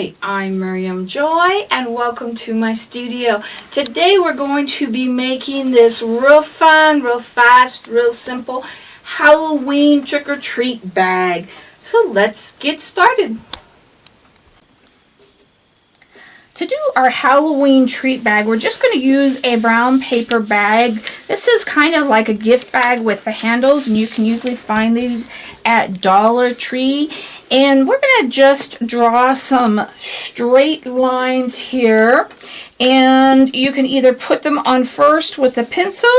Hi, I'm Miriam Joy and welcome to my studio. Today we're going to be making this real fun, real fast, real simple Halloween trick-or-treat bag. So let's get started. To do our Halloween treat bag, we're just going to use a brown paper bag. This is kind of like a gift bag with the handles, and you can usually find these at Dollar Tree. And we're going to just draw some straight lines here. And you can either put them on first with a pencil,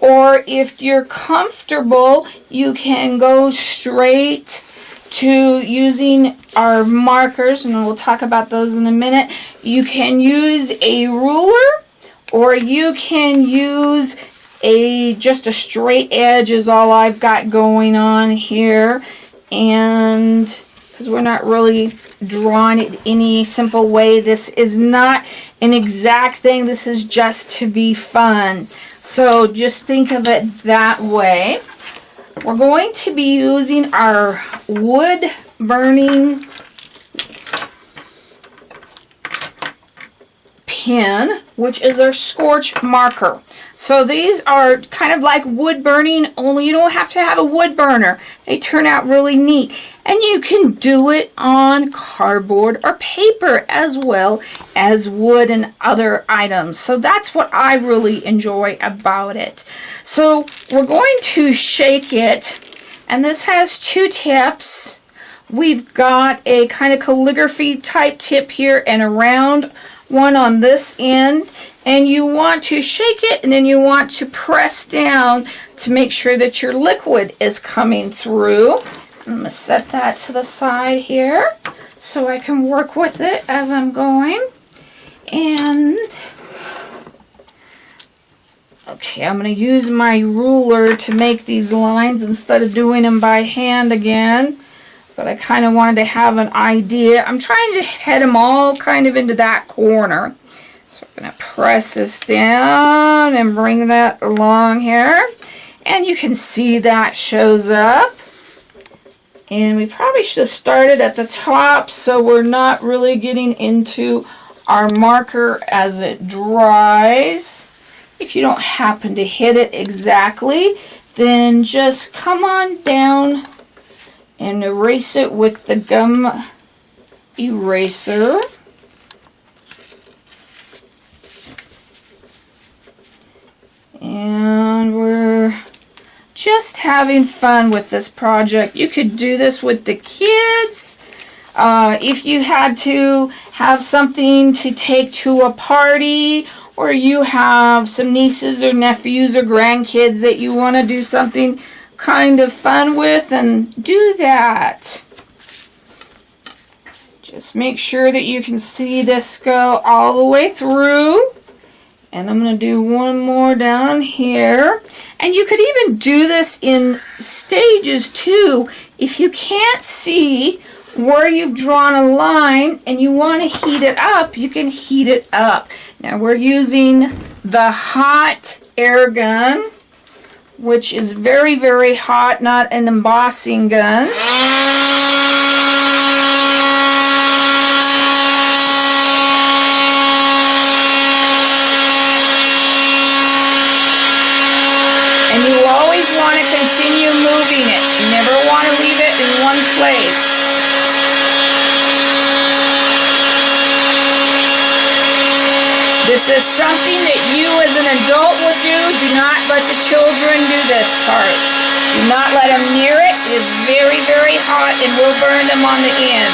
or if you're comfortable, you can go straight to using our markers, and we'll talk about those in a minute. You can use a ruler, or you can use just a straight edge is all I've got going on here. And because we're not really drawing it any simple way, this is not an exact thing, this is just to be fun. So just think of it that way. We're going to be using our wood burning pen, which is our Scorch Marker. So these are kind of like wood burning, only you don't have to have a wood burner. They turn out really neat. And you can do it on cardboard or paper as well as wood and other items. So that's what I really enjoy about it. So we're going to shake it, and this has two tips. We've got a kind of calligraphy type tip here and a round one on this end. And you want to shake it, and then you want to press down to make sure that your liquid is coming through. I'm going to set that to the side here so I can work with it as I'm going. And okay, I'm going to use my ruler to make these lines instead of doing them by hand again. But I kind of wanted to have an idea. I'm trying to head them all kind of into that corner. So I'm going to press this down and bring that along here. And you can see that shows up. And we probably should have started at the top so we're not really getting into our marker as it dries. If you don't happen to hit it exactly, then just come on down and erase it with the gum eraser. And we're just having fun with this project. You could do this with the kids. If you had to have something to take to a party, or you have some nieces or nephews or grandkids that you want to do something kind of fun with, and do that. Just make sure that you can see this go all the way through. And I'm going to do one more down here. And you could even do this in stages too. If you can't see where you've drawn a line and you want to heat it up, you can heat it up. Now we're using the hot air gun, which is very, very hot, not an embossing gun. And you always want to continue moving it. You never want to leave it in one place. This is something that you as an adult will do. Do not let the children do this part. Do not let them near it. It is very, very hot and will burn them on the end.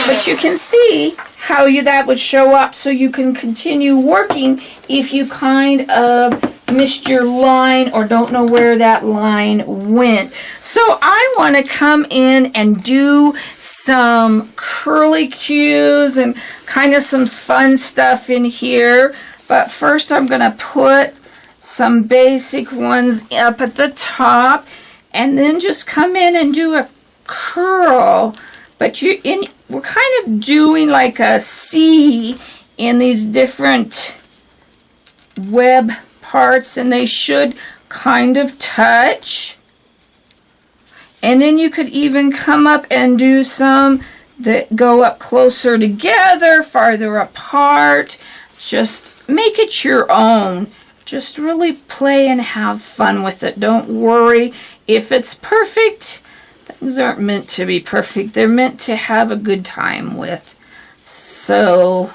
But you can see how that would show up, so you can continue working if you kind of missed your line or don't know where that line went. So I want to come in and do some curly cues and kind of some fun stuff in here. But first I'm going to put some basic ones up at the top, and then just come in and do a curl. But we're kind of doing like a C in these different web parts, and they should kind of touch. And then you could even come up and do some that go up closer together, farther apart. Just make it your own. Just really play and have fun with it. Don't worry if it's perfect. Things aren't meant to be perfect. They're meant to have a good time with. So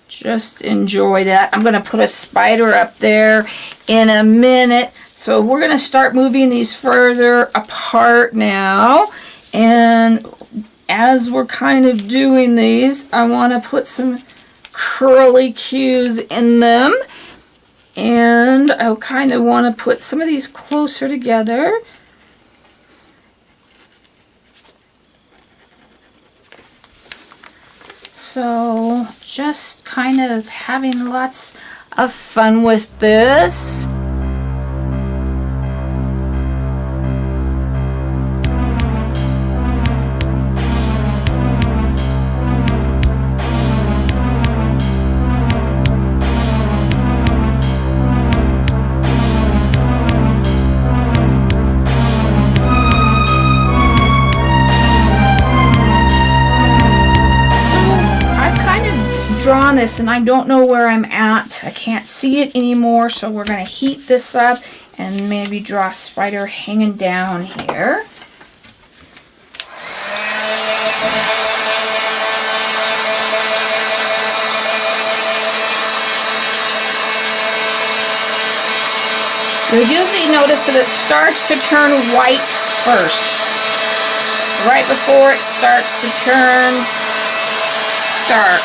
just enjoy that. I'm going to put a spider up there in a minute. So we're going to start moving these further apart now. And as we're kind of doing these, I want to put some curly cues in them. And I kind of want to put some of these closer together. So just kind of having lots of fun with this. Drawn this and I don't know where I'm at. I can't see it anymore, so we're going to heat this up and maybe draw a spider hanging down here. You'll usually notice that it starts to turn white first, right before it starts to turn dark.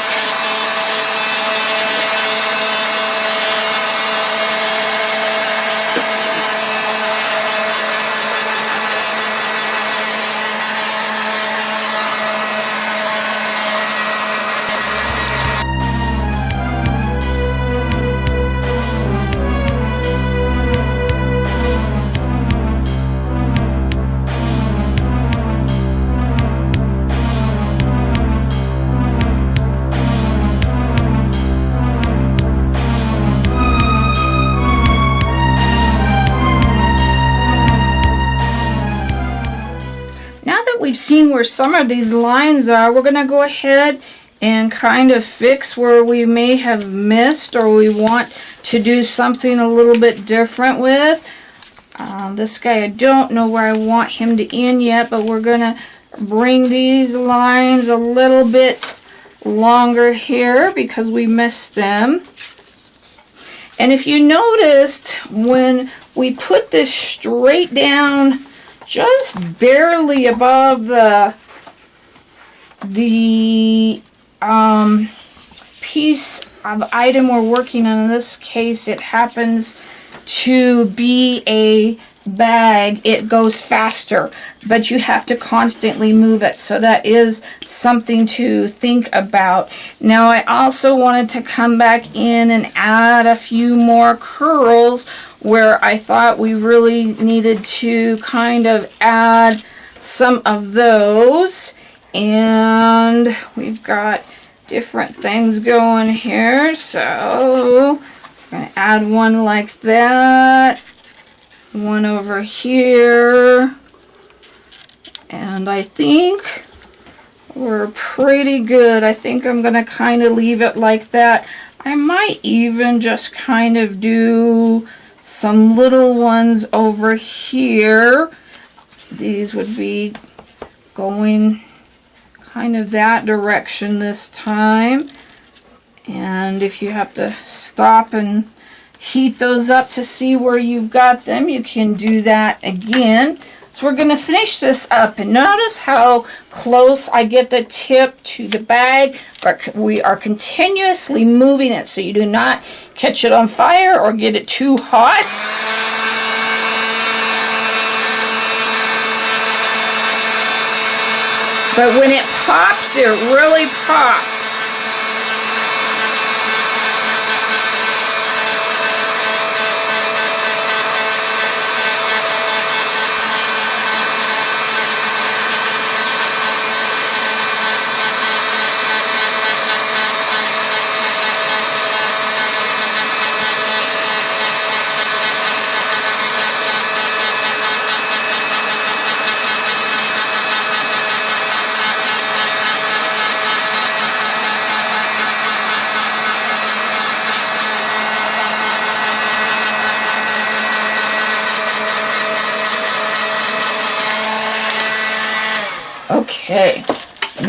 We've seen where some of these lines are. We're going to go ahead and kind of fix where we may have missed or we want to do something a little bit different with. This guy, I don't know where I want him to end yet, but we're going to bring these lines a little bit longer here because we missed them. And if you noticed, when we put this straight down just barely above the piece of item we're working on. In this case, it happens to be a bag. It goes faster, but you have to constantly move it. So that is something to think about. Now, I also wanted to come back in and add a few more curls where I thought we really needed to kind of add some of those. And we've got different things going here. So I'm going to add one like that. One over here. And I think we're pretty good. I think I'm going to kind of leave it like that. I might even just kind of do some little ones over here. These would be going kind of that direction this time. And if you have to stop and heat those up to see where you've got them, you can do that again. So we're going to finish this up, and notice how close I get the tip to the bag, but we are continuously moving it so you do not catch it on fire or get it too hot. But when it pops, it really pops.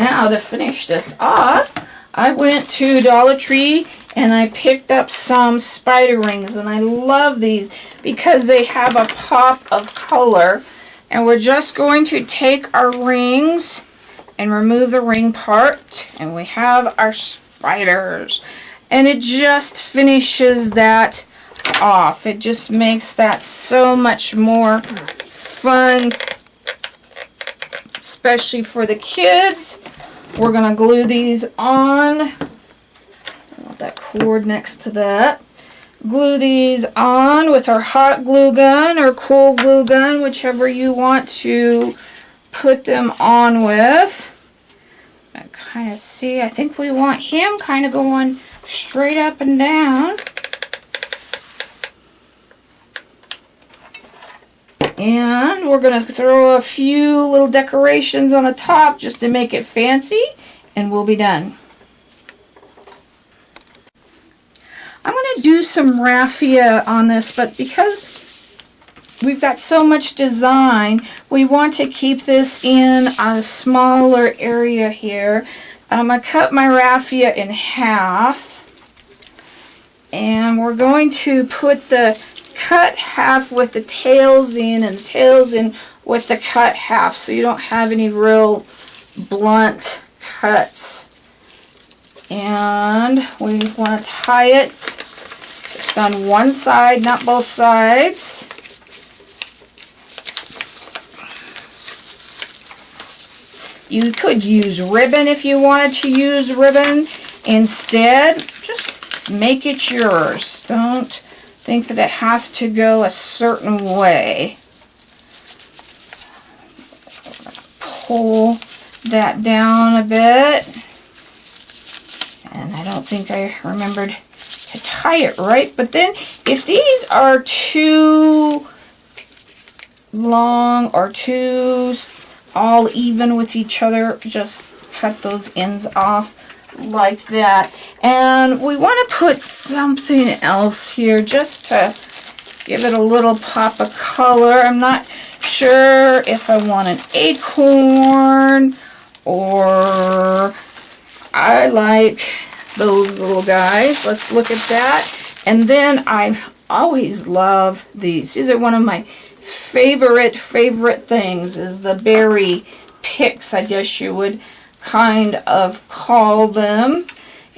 Now to finish this off, I went to Dollar Tree and I picked up some spider rings, and I love these because they have a pop of color. And we're just going to take our rings and remove the ring part, and we have our spiders. And it just finishes that off. It just makes that so much more fun, especially for the kids. We're going to glue these on. That cord next to that. Glue these on with our hot glue gun or cool glue gun, whichever you want to put them on with. I kind of see, I think we want him kind of going straight up and down. And we're going to throw a few little decorations on the top just to make it fancy, and we'll be done. I'm going to do some raffia on this, but because we've got so much design, we want to keep this in a smaller area here. I'm going to cut my raffia in half, and we're going to put the cut half with the tails in and the tails in with the cut half, so you don't have any real blunt cuts. And we want to tie it just on one side, not both sides. You could use ribbon if you wanted to use ribbon instead. Just make it yours. Don't think that it has to go a certain way. Pull that down a bit. And I don't think I remembered to tie it right. But then if these are too long or too all even with each other, just cut those ends off like that. And we want to put something else here just to give it a little pop of color. I'm not sure if I want an acorn or I like those little guys. Let's look at that. And then I always love these. These are one of my favorite things, is the berry picks, I guess you would kind of call them.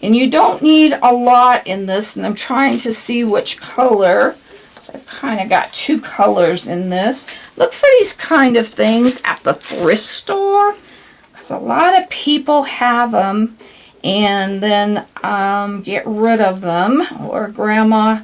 And you don't need a lot in this, and I'm trying to see which color. So I've kind of got two colors in this. Look for these kind of things at the thrift store, because a lot of people have them and then get rid of them, or grandma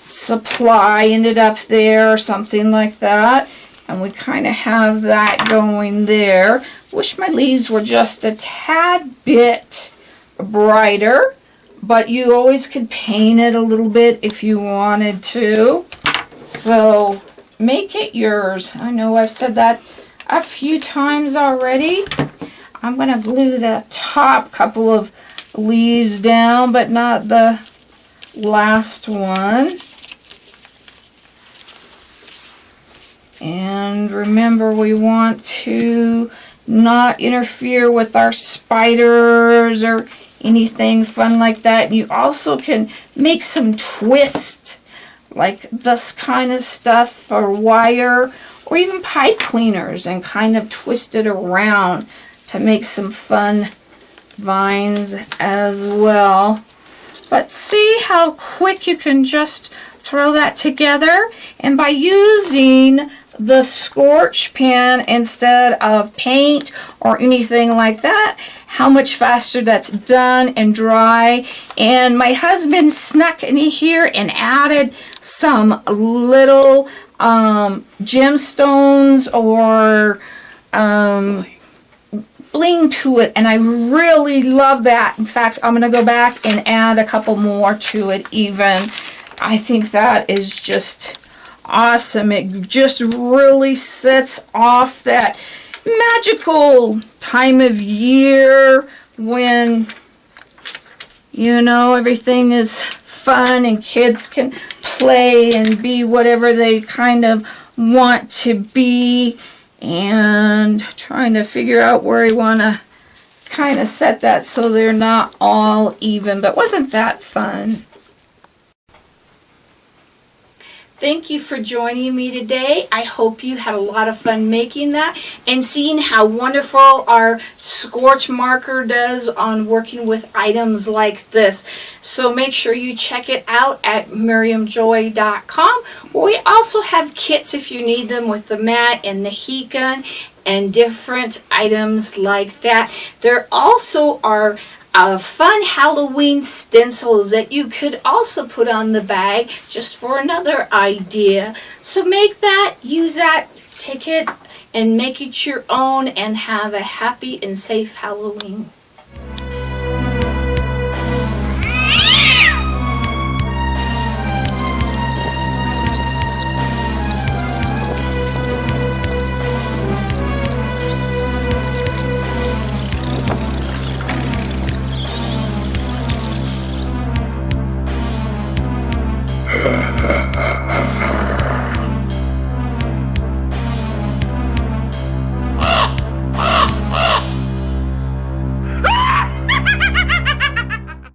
supply ended up there or something like that, and we kind of have that going there. Wish my leaves were just a tad bit brighter, but you always could paint it a little bit if you wanted to, so make it yours. I know I've said that a few times already. I'm going to glue the top couple of leaves down, but not the last one. And remember, we want to not interfere with our spiders or anything fun like that. And you also can make some twist, like this kind of stuff for wire or even pipe cleaners, and kind of twist it around to make some fun vines as well. But see how quick you can just throw that together. And by using the Scorch pen instead of paint or anything like that, how much faster that's done and dry. And my husband snuck in here and added some little gemstones or bling to it, and I really love that. In fact, I'm going to go back and add a couple more to it even. I think that is just awesome. It just really sets off that magical time of year when, you know, everything is fun and kids can play and be whatever they kind of want to be. And trying to figure out where I want to kind of set that so they're not all even, but wasn't that fun? Thank you for joining me today. I hope you had a lot of fun making that and seeing how wonderful our Scorch Marker does on working with items like this. So make sure you check it out at miriamjoy.com. We also have kits if you need them with the mat and the heat gun and different items like that. There also are fun Halloween stencils that you could also put on the bag just for another idea. So make that, use that, take it and make it your own and have a happy and safe Halloween.